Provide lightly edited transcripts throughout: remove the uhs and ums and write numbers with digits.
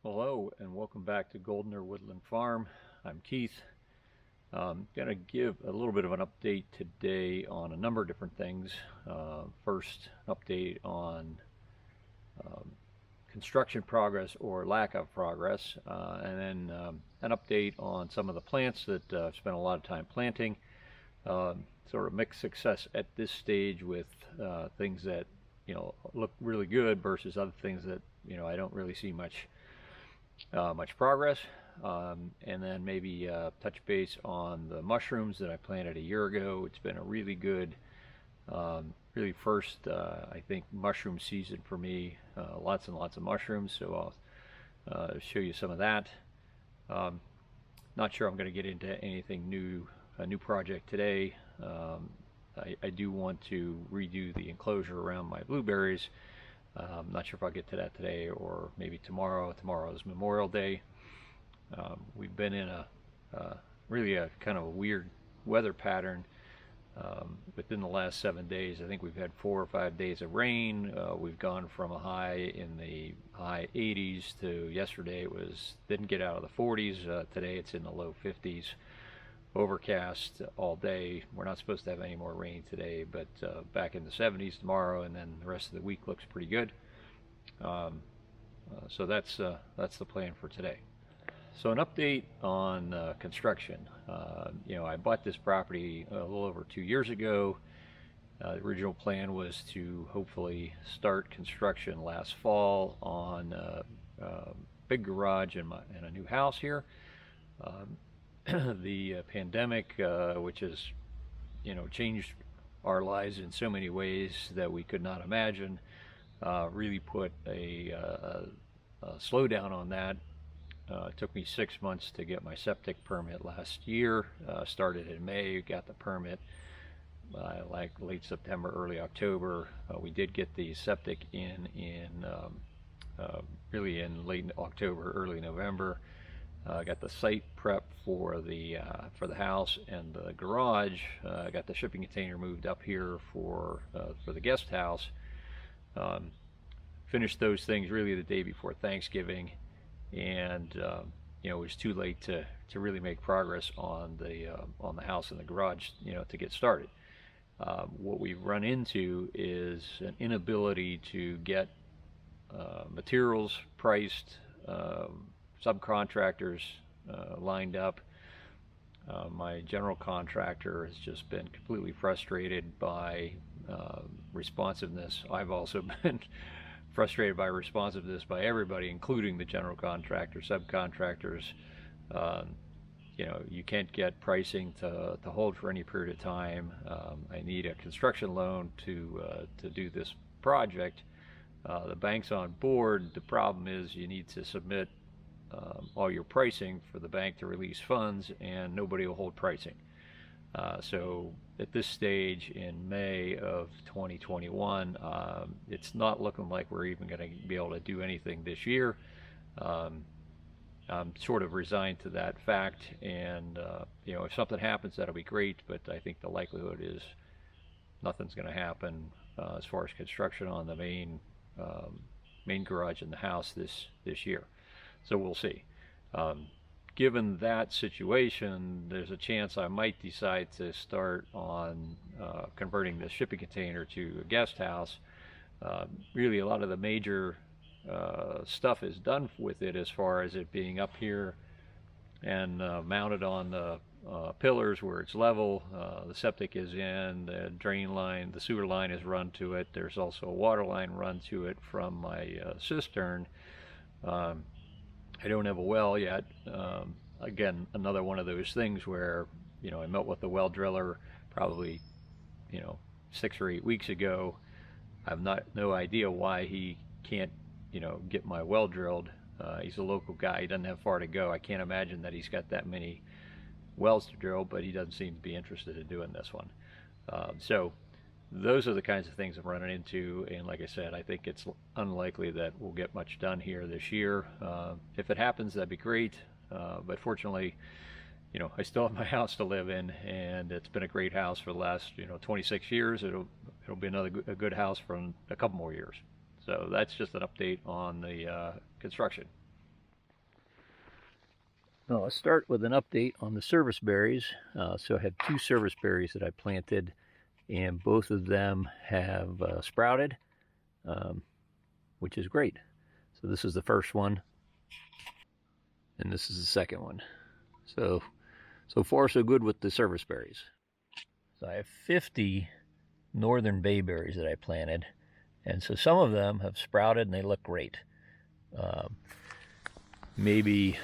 Hello and welcome back to Goldener Woodland Farm. I'm Keith. I'm going to give a little bit of an update today on a number of different things. First, an update on construction progress or lack of progress, and then an update on some of the plants that I've spent a lot of time planting. Sort of mixed success at this stage with things that look really good versus other things that I don't really see much progress, and then maybe touch base on the mushrooms that I planted a year ago. It's been a really good, really first, I think, mushroom season for me. Lots and lots of mushrooms, so I'll show you some of that. Not sure I'm going to get into anything new, a new project today. I do want to redo the enclosure around my blueberries. I'm not sure if I'll get to that today or maybe tomorrow. Tomorrow is Memorial Day. We've been in really a kind of a weird weather pattern within the last 7 days. I think we've had 4 or 5 days of rain. We've gone from a high in the high 80s to yesterday it didn't get out of the 40s. Today it's in the low 50s. Overcast all day. We're not supposed to have any more rain today, but back in the 70s tomorrow, and then the rest of the week looks pretty good. So that's the plan for today. So an update on construction. I bought this property a little over 2 years ago. The original plan was to hopefully start construction last fall on a big garage and a new house here. The pandemic, which has changed our lives in so many ways that we could not imagine, really put a slowdown on that. It took me 6 months to get my septic permit last year. Started in May, got the permit like late September, early October. We did get the septic in really in late October, early November. Got the site prep for the house and the garage. Got the shipping container moved up here for the guest house. Finished those things really the day before Thanksgiving, and it was too late to really make progress on the house and the garage to get started. What we've run into is an inability to get materials priced, subcontractors lined up. My general contractor has just been completely frustrated by responsiveness. I've also been frustrated by responsiveness by everybody, including the general contractor, subcontractors. You can't get pricing to hold for any period of time. I need a construction loan to do this project. The bank's on board. The problem is you need to submit all your pricing for the bank to release funds, and nobody will hold pricing. So at this stage in May of 2021, it's not looking like we're even going to be able to do anything this year. I'm sort of resigned to that fact, and if something happens, that'll be great, but I think the likelihood is nothing's going to happen as far as construction on the main garage in the house this year. So we'll see. Given that situation, there's a chance I might decide to start on converting the shipping container to a guest house. Really, a lot of the major stuff is done with it, as far as it being up here and mounted on the pillars where it's level. The septic is in, the drain line, the sewer line is run to it. There's also a water line run to it from my cistern. I don't have a well yet. Again, another one of those things where I met with the well driller probably 6 or 8 weeks ago. I have no idea why he can't get my well drilled. He's a local guy. He doesn't have far to go. I can't imagine that he's got that many wells to drill, but he doesn't seem to be interested in doing this one. So those are the kinds of things I'm running into, and like I said, I think it's unlikely that we'll get much done here this year. If it happens, that'd be great, but fortunately, I still have my house to live in, and it's been a great house for the last 26 years. It'll be a good house for a couple more years. So that's just an update on the construction. Well, let's start with an update on the service berries. So I have 2 service berries that I planted, and both of them have sprouted, which is great. So this is the first one, and this is the second one. So far so good with the service berries. So I have 50 northern bayberries that I planted, and so some of them have sprouted and they look great. Maybe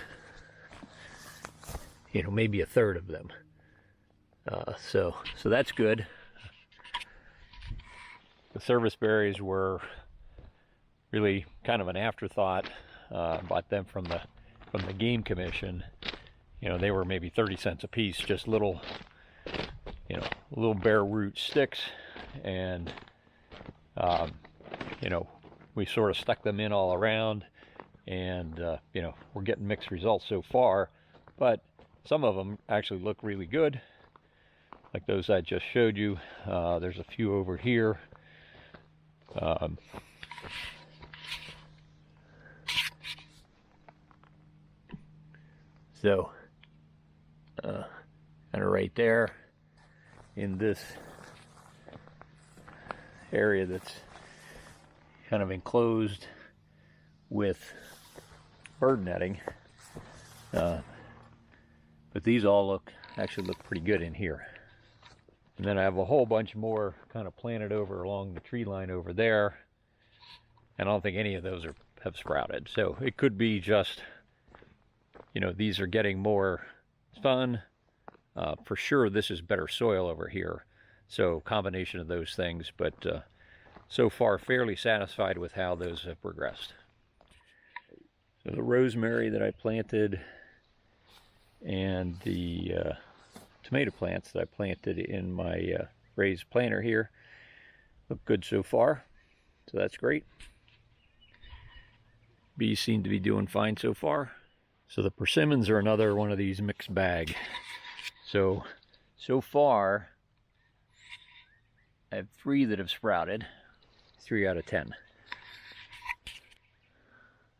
a third of them. So that's good. The service berries were really kind of an afterthought. Bought them from the game commission. They were maybe 30 cents a piece, just little bare root sticks, and we sort of stuck them in all around, and we're getting mixed results so far, but some of them actually look really good, like those I just showed you. There's a few over here. So kind of right there in this area that's kind of enclosed with bird netting. But these all actually look pretty good in here. And then I have a whole bunch more kind of planted over along the tree line over there. And I don't think any of those have sprouted. So it could be just, these are getting more sun. For sure this is better soil over here. So combination of those things, but so far fairly satisfied with how those have progressed. So the rosemary that I planted and the tomato plants that I planted in my raised planter here look good so far, so that's great. Bees seem to be doing fine so far. So the persimmons are another one of these mixed bag. So far I have 3 that have sprouted, 3 out of 10.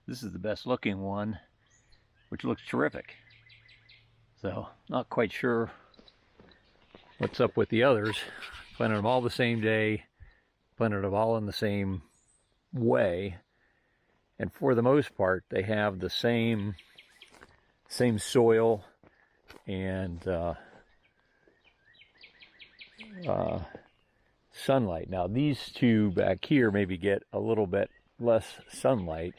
This is the best looking one, which looks terrific. So not quite sure what's up with the others. Planted them all the same day, planted them all in the same way, and for the most part they have the same soil and sunlight. Now these 2 back here maybe get a little bit less sunlight,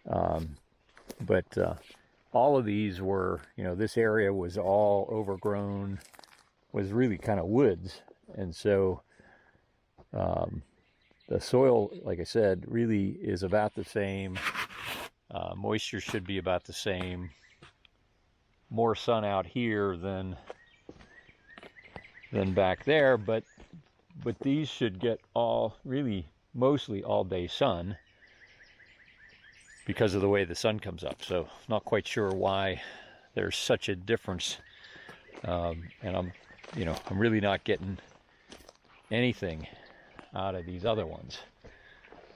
but all of these were, this area was all overgrown, was really kind of woods, and so the soil, like I said, really is about the same. Moisture should be about the same. More sun out here than back there, but these should get mostly all day sun because of the way the sun comes up. So not quite sure why there's such a difference, and I'm really not getting anything out of these other ones.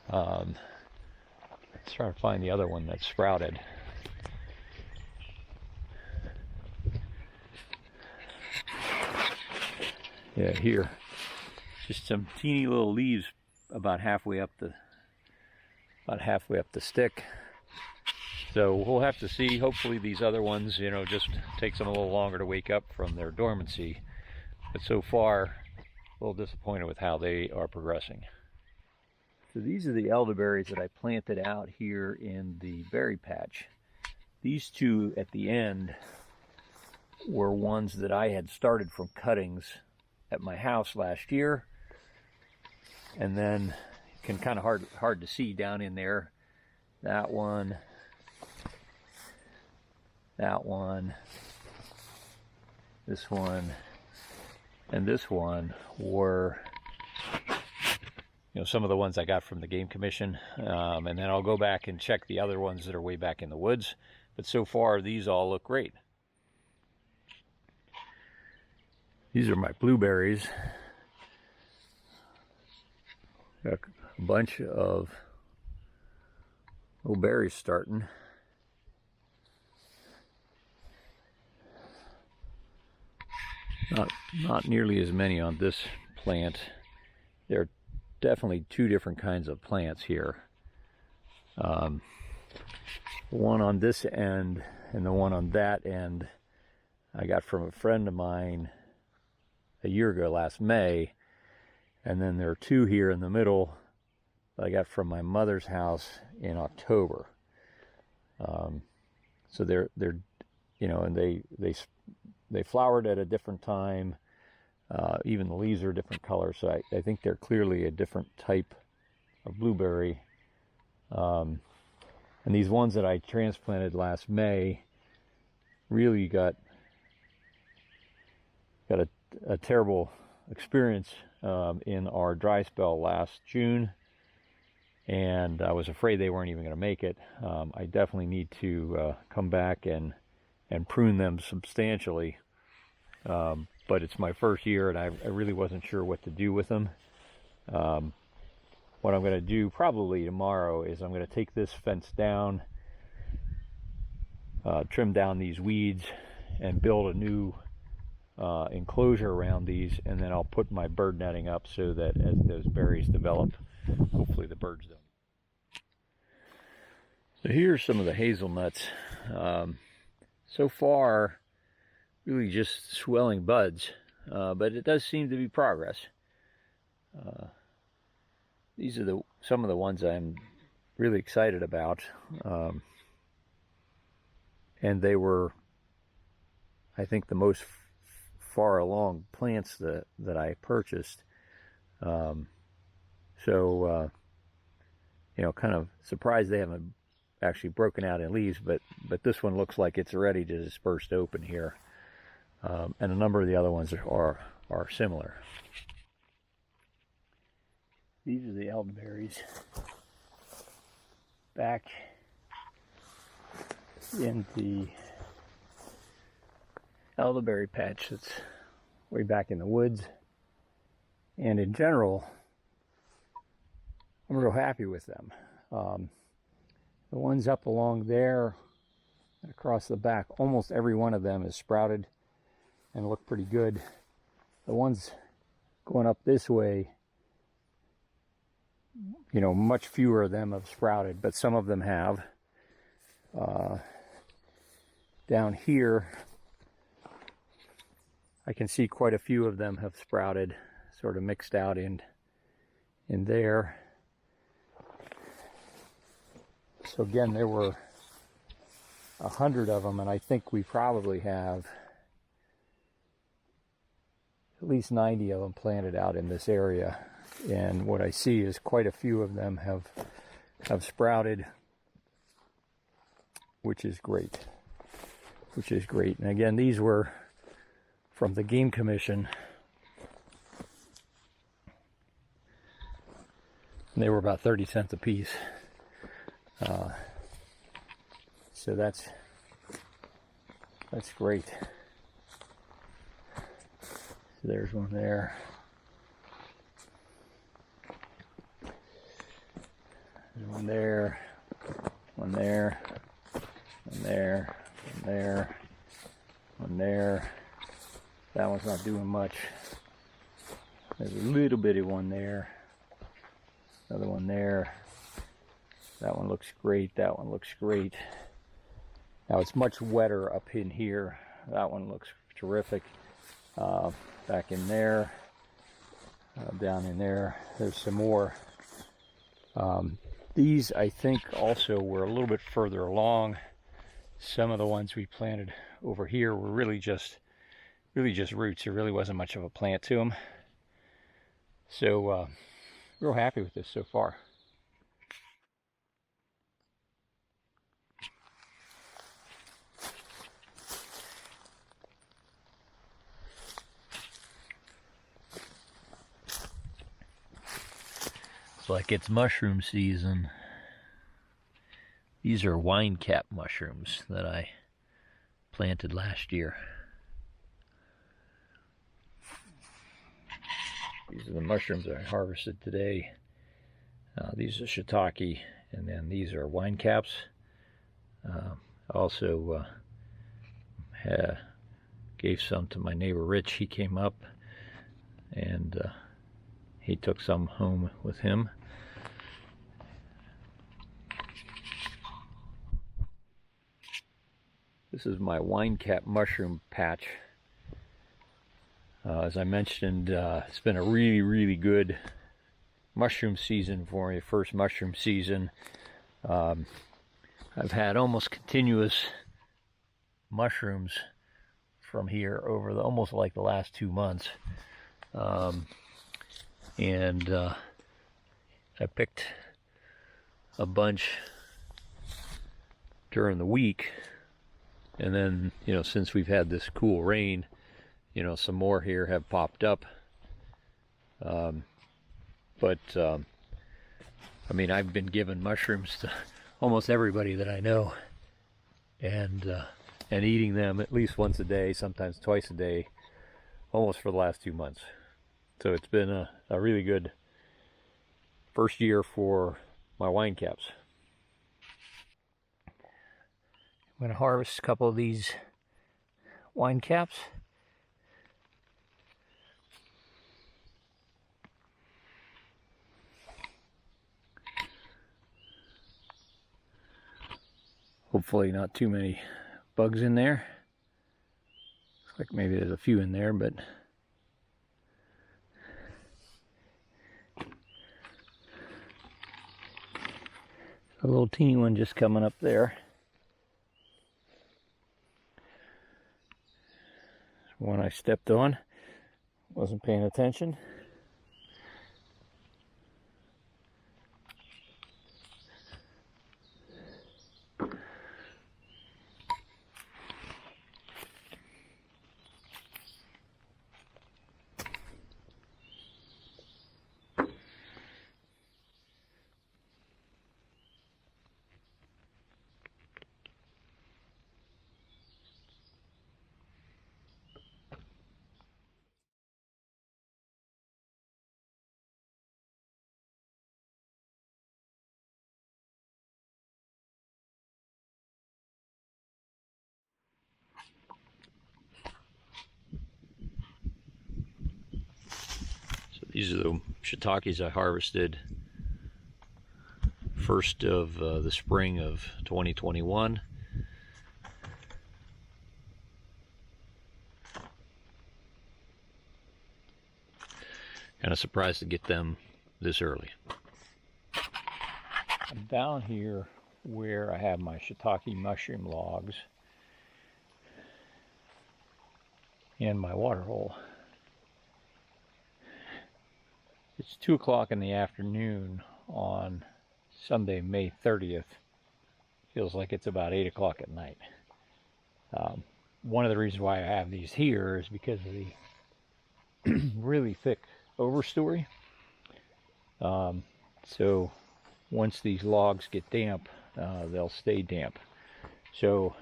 Let's try to find the other one that sprouted. Yeah, here, just some teeny little leaves about halfway up the stick. So we'll have to see. Hopefully these other ones, just takes them a little longer to wake up from their dormancy. But so far, a little disappointed with how they are progressing. So these are the elderberries that I planted out here in the berry patch. These 2 at the end were ones that I had started from cuttings at my house last year, and then can kind of hard to see down in there. That one, this one, and this one were some of the ones I got from the game commission, and then I'll go back and check the other ones that are way back in the woods. But so far these all look great. These are my blueberries. Got a bunch of little berries starting. Not nearly as many on this plant. There are definitely two different kinds of plants here. The one on this end and the one on that end I got from a friend of mine a year ago, last May. And then there are two here in the middle that I got from my mother's house in October. So they're you know, and they flowered at a different time. Even the leaves are a different color, so I think they're clearly a different type of blueberry. And these ones that I transplanted last May really got a terrible experience in our dry spell last June, and I was afraid they weren't even going to make it. I definitely need to come back and prune them substantially. But it's my first year, and I really wasn't sure what to do with them. What I'm going to do probably tomorrow is I'm going to take this fence down, trim down these weeds, and build a new enclosure around these, and then I'll put my bird netting up so that as those berries develop, hopefully the birds don't. So here's some of the hazelnuts. So far, really just swelling buds, but it does seem to be progress. These are some of the ones I'm really excited about, and they were, I think, the most far along plants that I purchased. So you know, kind of surprised they haven't actually broken out in leaves, but this one looks like it's ready to disperse open here. And a number of the other ones are similar. These are the elderberries back in the elderberry patch that's way back in the woods. And in general, I'm real happy with them. The ones up along there across the back, almost every one of them is sprouted and look pretty good. The ones going up this way, you know, much fewer of them have sprouted, but some of them have. Down here, I can see quite a few of them have sprouted, sort of mixed out in there. So again, there were 100 of them, and I think we probably have at least 90 of them planted out in this area. And what I see is quite a few of them have sprouted, which is great. And again, these were from the Game Commission. And they were about 30 cents a piece. So that's great. So there's one there. There's one there. One there. One there. One there. One there. That one's not doing much. There's a little bitty one there. Another one there. That one looks great. That one looks great. Now it's much wetter up in here. That one looks terrific. Back in there, down in there, there's some more. These, I think, also were a little bit further along. Some of the ones we planted over here were really just roots. There really wasn't much of a plant to them. So, real happy with this so far. Like it's mushroom season. These are wine cap mushrooms that I planted last year. These are the mushrooms that I harvested today. These are shiitake, and then these are wine caps. Also gave some to my neighbor Rich. He came up and he took some home with him. This is my wine cap mushroom patch. As I mentioned, it's been a really good mushroom season for me, first mushroom season. I've had almost continuous mushrooms from here over almost like the last 2 months. And I picked a bunch during the week, and then, you know, since we've had this cool rain, you know, some more here have popped up. I mean, I've been giving mushrooms to almost everybody that I know, and eating them at least once a day, sometimes twice a day, almost for the last 2 months. So it's been a really good first year for my wine caps. I'm going to harvest a couple of these wine caps. Hopefully not too many bugs in there. Looks like maybe there's a few in there, but a little teeny one just coming up there. One I stepped on, wasn't paying attention. These are the shiitakes I harvested first of the spring of 2021. Kind of surprised to get them this early. I'm down here where I have my shiitake mushroom logs and my water hole. It's 2 o'clock in the afternoon on Sunday, May 30th. Feels like it's about 8 o'clock at night. One of the reasons why I have these here is because of the really thick overstory. So once these logs get damp, they'll stay damp. So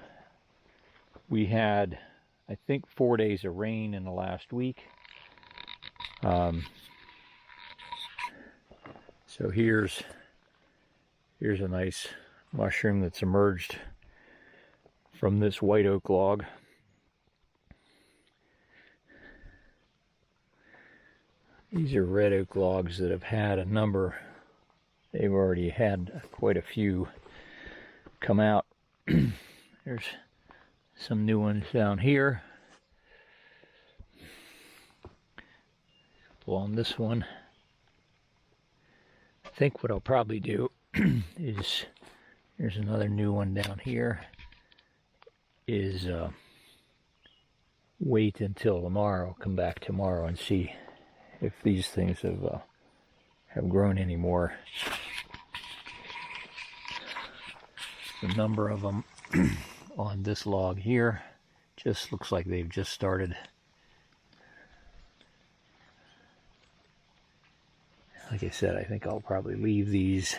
we had, I think, 4 days of rain in the last week. So here's a nice mushroom that's emerged from this white oak log. These are red oak logs that have had a number. They've already had quite a few come out. There's some new ones down here. On this one, I think what I'll probably do is, here's another new one down here, is wait until tomorrow, come back tomorrow and see if these things have grown any more. The number of them on this log here just looks like they've just started. Like I said, I think I'll probably leave these.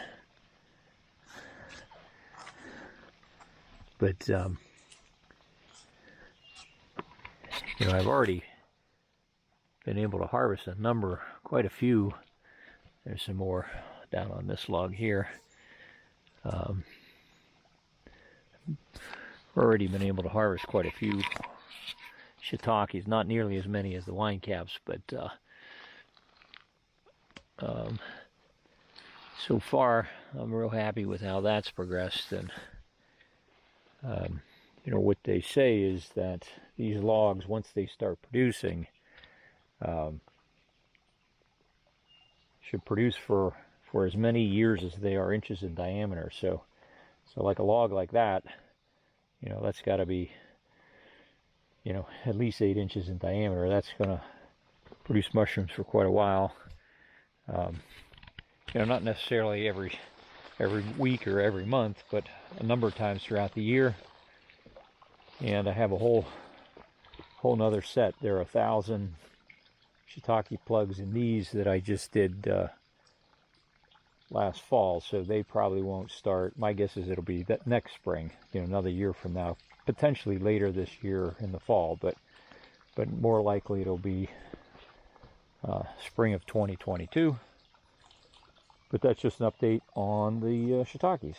But, you know, I've already been able to harvest a number, quite a few. There's some more down on this log here. Already been able to harvest quite a few shiitakes, not nearly as many as the wine caps, but um, so far I'm real happy with how that's progressed. And you know, what they say is that these logs, once they start producing, um, should produce for as many years as they are inches in diameter. So like a log like that, you know, that's got to be, you know, at least 8 inches in diameter. That's going to produce mushrooms for quite a while. You know, not necessarily every week or every month, but a number of times throughout the year. And I have a whole nother set. There are 1,000 shiitake plugs in these that I just did last fall, so they probably won't start. My guess is it'll be that next spring, you know, another year from now, potentially later this year in the fall, but more likely it'll be spring of 2022. But that's just an update on the shiitakes.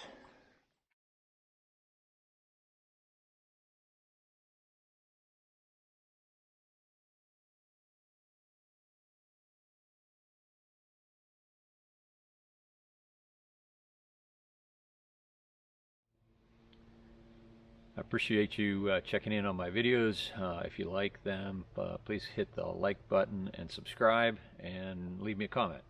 I appreciate you checking in on my videos. If you like them, please hit the like button and subscribe, and leave me a comment.